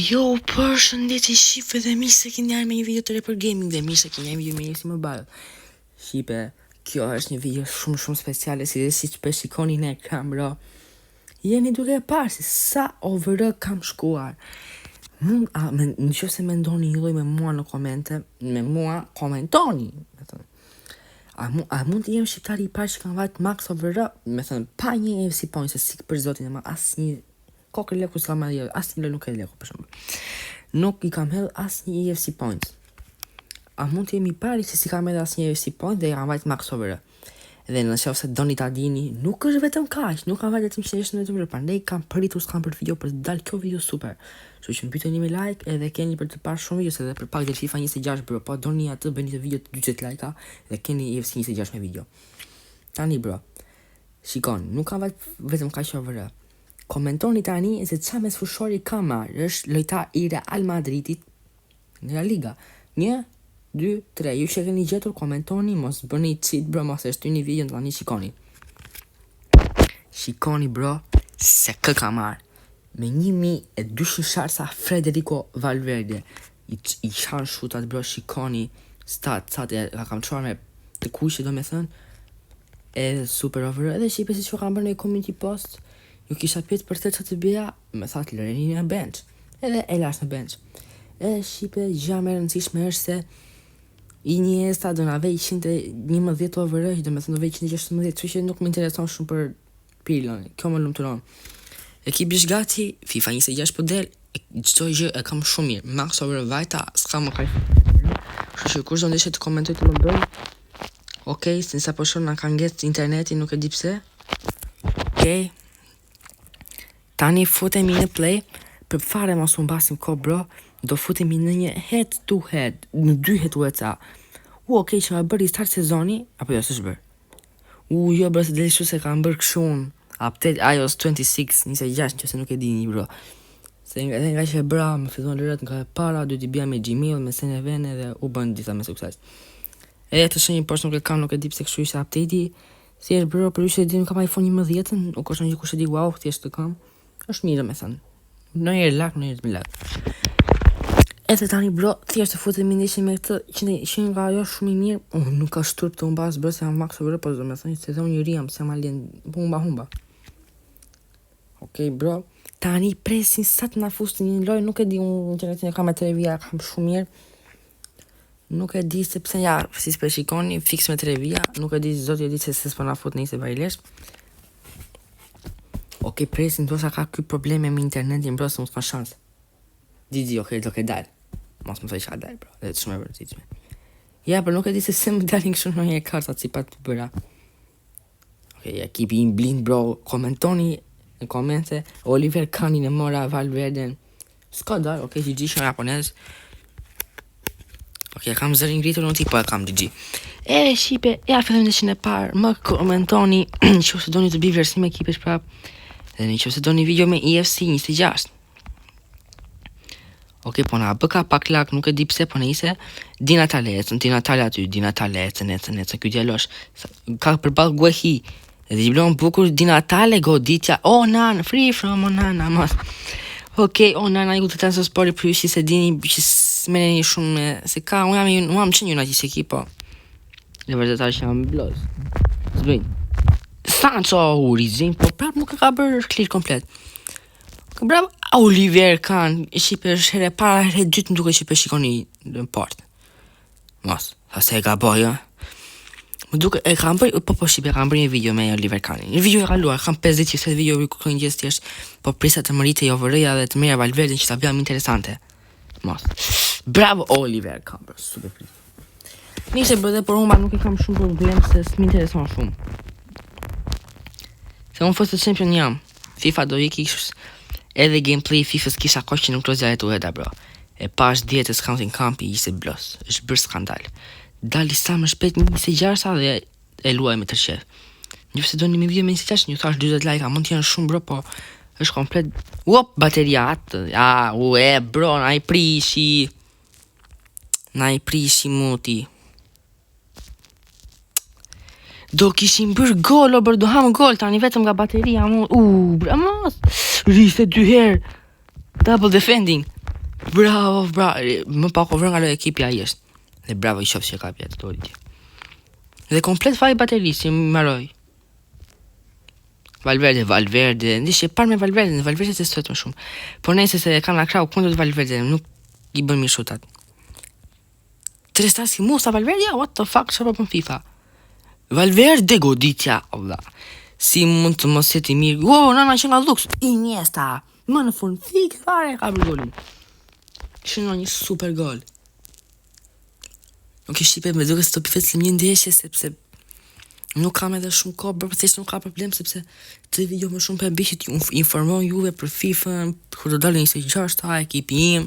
Jo, përshëndetje shqipe dhe mirë se keni ardhur me një video të re për gaming dhe mirë se keni ardhur me një video me UFC Mobile. Shqipe, kjo është një video shumë speciale siç po shikoni në ekran, bro. Jeni duke parë se sa over kam shkuar. Nëse mendoni një lloj me mua në komente, me mua komentoni. A mund të jem shqiptari i parë që kanë vajt max over, me thënë pa një UFC point, se si për zotin e ma asnjë kokë leku s'ka marrë, asnjë nuk e leku për shembull. Nuk i kam hedh asnjë UFC point. A mund të jemi pari se si kam hedh asnjë UFC point dhe jam vajt max over. Dhe nëse doni ta dini, nuk është vetëm kaq, nuk kam vetëm që është vetëm, prandaj kam pritur s'kam për video për të dalë kjo video super. Kështu që mbyteni me like edhe keni për të parë shumë video, se edhe për pak del FIFA 26, bro, po doni atë bëni të video të 40 like-a dhe keni UFC 26 me video. Tani bro, shikon, nuk kam vetëm kaq over. Komentoni tani se qa mes fushori ka marrë, është lojtar i Real Madridit në La Liga. 1, 2, 3, ju që keni gjetur, komentoni, mos bëni cheat bro, mos e shtyni video në tani shikoni. Shikoni bro, se kë ka marrë. Me 1200 sharsa Federico Valverde. I shanë shutat bro, shikoni, stat, e kam çuar me të kuqe do me thënë, edhe super over, edhe shqipe si që kam bërë në community post, ju kisha pjetë për të bëja, me thatë lëreni në bench, edhe e lash në bench. Edhe shqipe, gja me rëndësishme është se Iniesta do na vej 111 over, do me thënë do vej 116, që që nuk më intereson shumë për pilon, kjo më lumturon. Ekipi është gati, FIFA 26 po del, çdo gjë e kam shumë mirë, max over vajta, s'ka më kaq. Kështu që kush do ndeshë të komentoj të më bëj. Okej, se sa po shoh na ka ngjet interneti, nuk e di pse. Okej. Tani futemi në play, për fare mos u mbasim ko bro, do futemi në një head to head, në 2 head to head. Okej, që ma bërë i start sezoni, apo jo s'është bërë? Jo bro, se deli shu se kam bërë këshun, update iOS 26, 26, që se nuk e dini bro. Se nga që e bra, më fillon lërët nga e para, du t'i bja me Gmail, me sene vene dhe u bën disa me sukses. Edhe të shënjë poshtë nuk e kam, nuk e di pse kështu ishte update-i, si është bro, për ju që e di nuk kam iPhone 11, nuk është një kush e di wow, thjesht të kam. Është mirë me thënë. Në njerë lak, në njerë të lak. Edhe tani bro, thjesht të futemi ndeshje me këtë që nga ajo shumë i mirë. Nuk ka shturp të umbas bro, se jam max over, po do me thënë se dhe unë një riam, se jam alien humba. Okej bro, tani presin sa të na fustin një lojë, nuk e di unë internetin e kam e televizia, kam shumë mirë. Nuk e di se pse ja, si s'pe shikoni, fix me televizia, nuk e di zoti e di se s'po na fut nëse vajlesh. Okej, presin, do sa ka ky probleme me internetin, bro, se mos ka shans. Gigi, okej, do ke dal. Mos më thoj çka dal, bro. Dhe të shumë e vërtetshme. Ja, por nuk e di se më dalin kështu në një karta sipas të bëra. Okej, ekipi i blind, bro, komentoni në komente. Oliver Kahn e mora Valverde. S'ka dal, okej, Gigi shumë japonez. Okej, kam zërin ngritur në ti, po e kam Gigi. Shqipe, ja fillim ndeshjen e parë. Më komentoni nëse doni të bëj vlerësim ekipesh prap. Dhe nëse doni video me UFC 26. Okej, po na bëka pak lak, nuk e di pse, po nëse Di Natale aty, Di Natale, ecën, ky djalosh. Ka përballë Guehi. Dhe i blon bukur Di Natale, goditja. Oh, nan, free from nana, mos. Okej, nana, ju të tanë spori për ju se dini që s'meneni shumë, se ka, unë jam që një në aqis ekip, po. Dhe vërdetar që jam bloz. Zbëjnë. Sancho Urizin, po prap nuk e ka bërë klir komplet. Bravo, Oliver Kahn, shqipe është here para here dytë më duke që shikoni në port. Mos, sa se e ka boja. Më duke, e kam bërë, po shqipe, kam bërë një video me Oliver Kahn. Një video e kaluar, kam 50 që se video i kërën gjithë tjesht, po prisa të më rite i overëja dhe të mera Valverde që ta vjam interesante. Mos. Bravo, Oliver Kahn, bro, super prit. Nishe bërë dhe por unë nuk i kam shumë problem se s'mi intereson shumë. Se unë fështë të champion jam, FIFA do i kish edhe gameplay FIFA s'kisha kosh që nuk rozja e tu edha bro. E pash djetës counting campi ishte blos, është bërë skandal. Dali sa më shpet 26 dhe e luaj me tërqef. Nëse doni me video me 26, një thash 40 like, a mund t'janë shumë bro, po është komplet. Bateria atë, bro, na i prishi muti. Do kishim bërë gol, do ham gol, tani vetëm nga bateria, bramos, rrise 2 herë, double defending, Bravo, më pa kovër nga lo ekipi ai është. Dhe bravo i qoftë që ka pjetë të ori. Dhe komplet fali bateri që më maroj. Valverde, ndishe par me Valverde se sot më shumë. Por nëse se kam na krau kundër Valverde, nuk i bën mirë shutat. 3 star si Musa Valverde, what the fuck, çfarë po FIFA? Valverde goditja, Allah. Si mund të mos jeti mirë? Wow, nana që nga Lux, Iniesta. Më në fund fik fare ka bërë golin. Shënon një super gol. Nuk e shqipe me duke se të pifet një ndeshje sepse nuk kam edhe shumë kohë, bërë thjesht nuk ka problem sepse të video më shumë për bishit ju informon juve për FIFA-n, kur do dalë 26 ekipi im.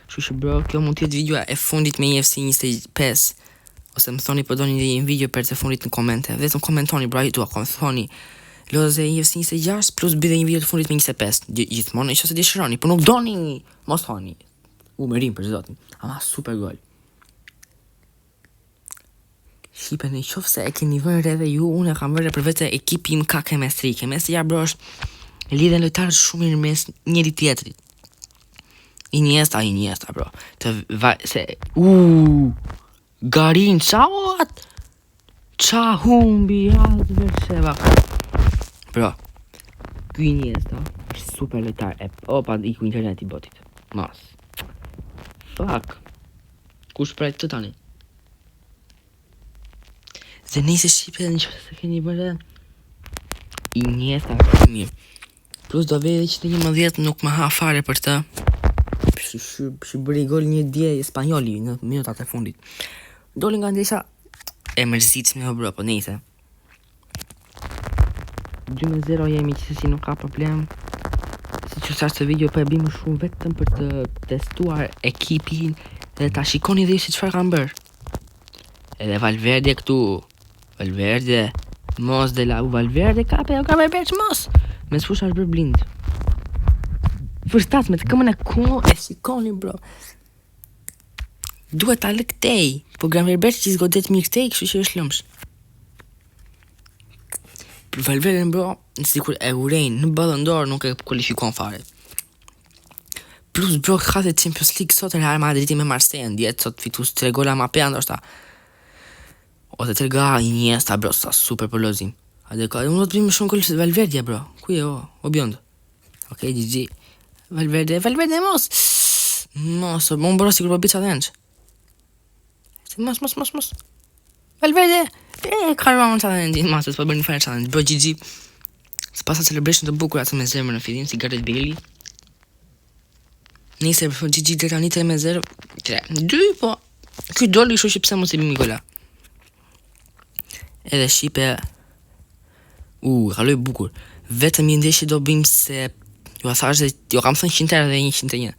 Kështu që bro, kjo mund të jetë videoa e fundit me UFC 25. Ose më thoni po doni një video për të fundit në komente. Vetëm komentoni bro, ju dua thoni lodhë e UFC 26 plus bëj një video të fundit me 25. Gjithmonë nëse dëshironi, por nuk doni, mos thoni. Më rim për zotin. Ama super gol. Shqipe në qofë se e keni vërë edhe ju, unë e kam vërë për vete ekipi im ka kemestri. Kemestri ja bro është lidhen lojtarë shumë në mes njëri tjetrit. Iniesta bro. Garin, qa humbi, vërsheva. Bro, kjo Iniesta është super lojtar. Opa, i ku internet i botit. Mas. Fuck. Kush prej të tani? Dhe nëse shqipe në që se keni bërë Iniesta mirë. Plus do vejë që në 11 nuk më ha fare për të. Që bëri gol një dje Spanjoli në minutat e fundit. Doli nga ndesha e mërzitshme me bro, po nëse 2-0 jemi që si nuk ka problem. Si që sa këtë video po e bimë shumë vetëm për të testuar ekipin dhe ta shikoni dhe si çfarë kanë bërë. Edhe Valverde këtu. Valverde, mos de la Valverde, ka Valverde mos. Me s'fush është bërë blind. Vërstas me të këmën e kuno e shikoni bro. Duhet ta lë këtej. Po Valverde që zgodet mirë këtej, kështu që është lëmsh. Për Valverde bro, sikur e urejnë në Ballon d'Or nuk e kualifikon fare. Plus bro ka të Champions League sot Real Madrid me Marseille, ndjet sot fitus 3 gola ma pe ndoshta. Ose të rega Iniesta bro, sa super për lozim. A dhe ka, unë do të bimë shumë këllë Valverde bro. Kuj e o bjond. Okej, GG. Valverde mos. Mos, më bro si kërë bitë challenge. Mos. Valverde. Karma më challenge. Mos, të bërë një fire challenge. Bro, GG. Së pasa celebration të bukur atë me zemër në fillim, si Gareth Bale. Nëse për GG dhe tani 3-0. 2, po. Kuj doli kështu që pse mos i bimi gola. Edhe shqipe kaloj bukur. Vetëm një ndeshje do bim se ju a thash dhe jo kam thënë 100 dhe 101.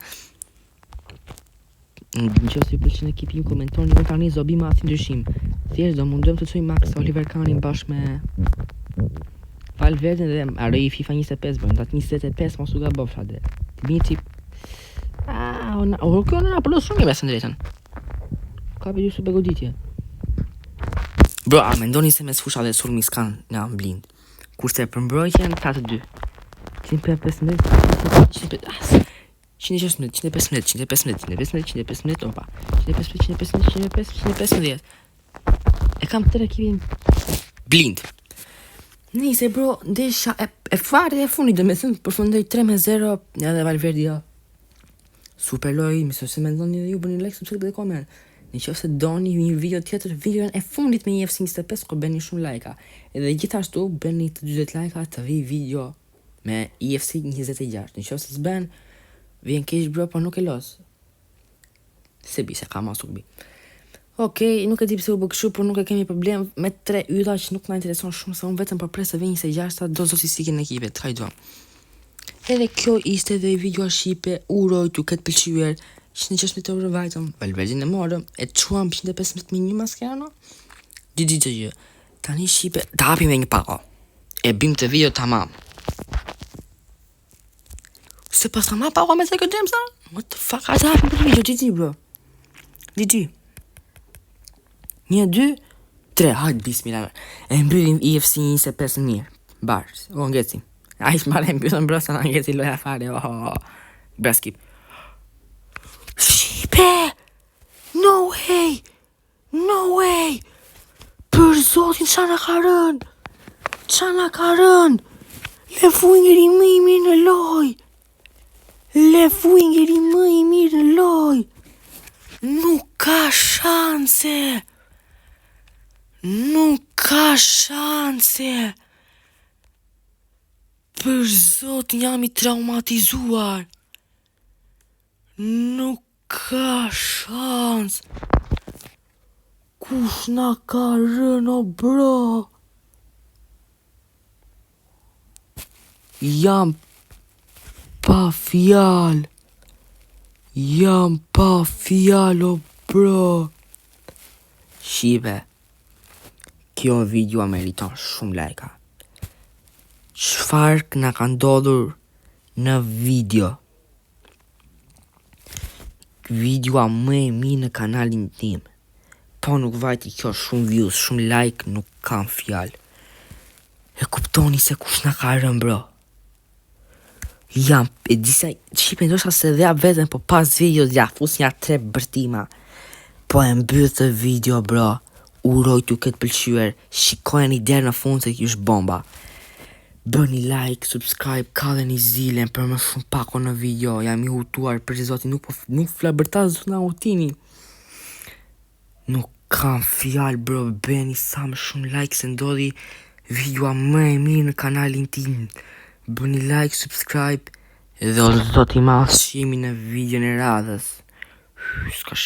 Në që si pëlqen ekipi ju komentoni dhe tani do bim asnjë ndryshim. Thjesht do mundojmë të çojmë Max Oliver Kahnin bashkë me Valverde dhe arroj FIFA 25 bën, datë 25 mos u gabofsh atë. Ti bini tip. Kjo na plus shumë me së drejtën. Ka bëj super goditje. Bro, a mendoni se me s'fusha dhe sulmi s'kan nga blind. Kurse për mbrojtjen 4-2. 115 opa. 115. E kam të ekipin blind. Nëse bro, ndesha e fare e funit dhe me thënë përfundoj 3-0 edhe Valverde. Super loj, mi se mendoni dhe ju bëni like, subscribe dhe comment. Në qoftë se doni një video tjetër, videon e fundit me UFC 25, ko bëni shumë like-a. Edhe gjithashtu, bëni të 20 like-a të vi video me UFC 26. Në qoftë se s'ben, vjen keq bro, po nuk e los. Se bi, se ka mas nuk bi. Okej, nuk e di pse u bë kështu, por nuk e kemi problem me 3 ylla që nuk na intereson shumë, se unë vetëm për presë të vjen 26 do zotësikin në ekipet, hajdo. Edhe kjo ishte dhe video shqipe, uroj t'u ketë pëlqyer. 116 euro vajtëm, Valverde në morëm, e quam 115 me një Mascherano. GG. Tani shqipe, ta hapim dhe një pako. E bim të video tamam. Se pas tamam pako me Seko James, no? What the fuck, a ta hapim për video, GG bro. GG. 1, 2, 3, hajt bismillah. E mbyllim UFC 25 mirë. Bars, o ngecim. A ish marrë mbyllim bro, sa nga ngeci loja fare, Bra skip. Shipe! No way! No way! Për zotin qa na ka rën? Qa na ka rën? Lefwingeri më i mirë në loj! Lefwingeri më i mirë në loj! Nuk ka shanse! Nuk ka shanse! Për zotin jam i traumatizuar! Nuk ka shans! Kush na ka rën o bro? Jam pa fjal. Jam pa fjal o bro. Shive, kjo video meriton shumë lajka. Çfarë na ka ndodhur në video? Videoa më e mirë në kanalin tim. Po nuk vajti kjo shumë views, shumë like, nuk kam fjalë. E kuptoni se kush na ka rën bro. Jam e disa Shqipe ndoshta se dhe vetën, po pas videos ja fus nja 3 bërtima. Po e mbyll të video bro. Uroj t'ju ketë pëlqyer. Shikojeni deri në fund se kjo është bomba. Bëni like, subscribe, kalleni zilen për më shumë pako në video. Jam i hutuar për zotin, nuk flabërta zona utini. Nuk kam fjalë bro, bëni sa më shumë like se ndodhi videoa më e mirë në kanalin tim. Bëni like, subscribe, edhe o zoti ma shimi në video në radhës. S'ka